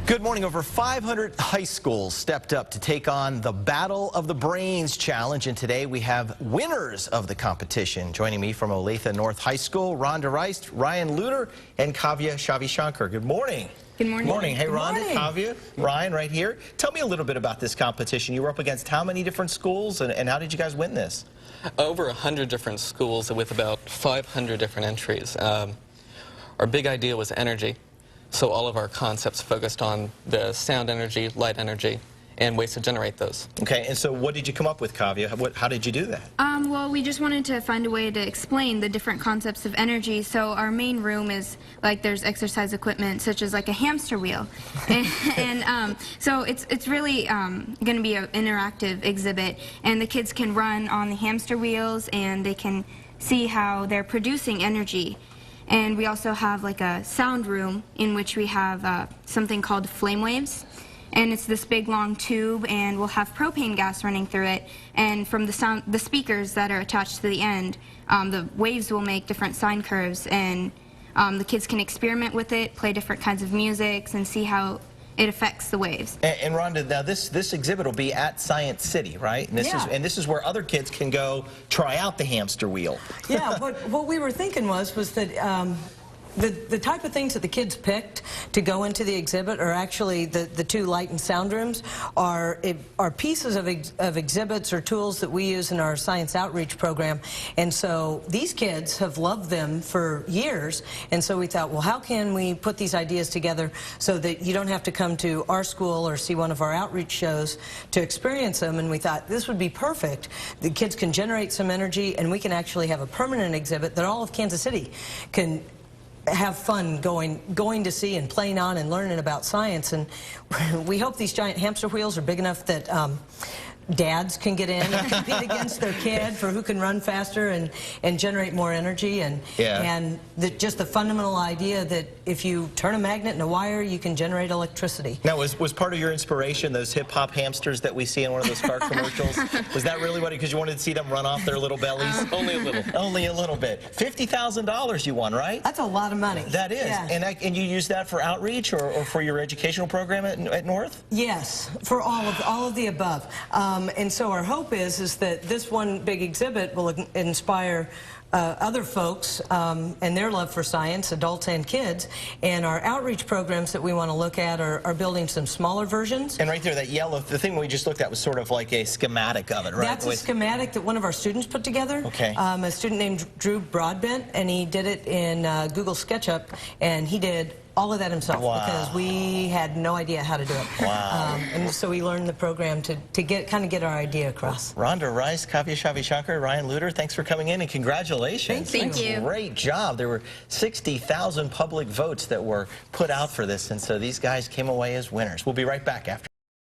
Good morning. Over 500 high schools stepped up to take on the Battle of the Brains Challenge, and today we have winners of the competition. Joining me from Olathe North High School, Rhonda Rice, Ryan Luter, and Kavya Shavishankar. Good morning. Good morning. Good morning. Hey, Rhonda, Kavya, Ryan, right here. Tell me a little bit about this competition. You were up against how many different schools, and how did you guys win this? Over 100 different schools with about 500 different entries. Our big idea was energy. So all of our concepts focused on the sound energy, light energy, and ways to generate those. Okay, and so what did you come up with, Kavya? How did you do that? Well, we just wanted to find a way to explain the different concepts of energy. So our main room is like there's exercise equipment such as like a hamster wheel, and so it's really going to be an interactive exhibit, and the kids can run on the hamster wheels and they can see how they're producing energy. And we also have like a sound room in which we have something called flame waves. And it's this big long tube, and we'll have propane gas running through it. And from the speakers that are attached to the end, the waves will make different sine curves, and the kids can experiment with it, play different kinds of music, and see how it affects the waves. And Rhonda, now this exhibit will be at Science City, right? And this is where other kids can go try out the hamster wheel. Yeah, but what we were thinking was that the type of things that the kids picked to go into the exhibit are actually the two light and sound rooms are pieces of exhibits or tools that we use in our science outreach program. And so these kids have loved them for years, and so we thought, well, how can we put these ideas together so that you don't have to come to our school or see one of our outreach shows to experience them? And we thought this would be perfect. The kids can generate some energy, and we can actually have a permanent exhibit that all of Kansas City can have fun going to see and playing on and learning about science. And we hope these giant hamster wheels are big enough that dads can get in and compete against their kid for who can run faster and generate more energy. And just the fundamental idea that if you turn a magnet and a wire, you can generate electricity. Now, was part of your inspiration those hip-hop hamsters that we see in one of those car commercials? Was that really what, because you wanted to see them run off their little bellies? Only a little. Only a little bit. $50,000 you won, right? That's a lot of money. That is. Yeah. And you use that for outreach or for your educational program at North? Yes, for all of the above. And so our hope is that this one big exhibit will inspire other folks and their love for science, adults and kids. And our outreach programs that we want to look at are building some smaller versions. And right there, that yellow, the thing we just looked at was sort of like a schematic of it, right? That's a schematic that one of our students put together. Okay. A student named Drew Broadbent, and he did it in Google SketchUp, and he did all of that himself. Wow. Because we had no idea how to do it. Wow. And so we learned the program to kind of get our idea across. Rhonda Rice, Kavya Shavishankar, Ryan Luter, thanks for coming in, and congratulations. Thank you. Great job. There were 60,000 public votes that were put out for this, and so these guys came away as winners. We'll be right back after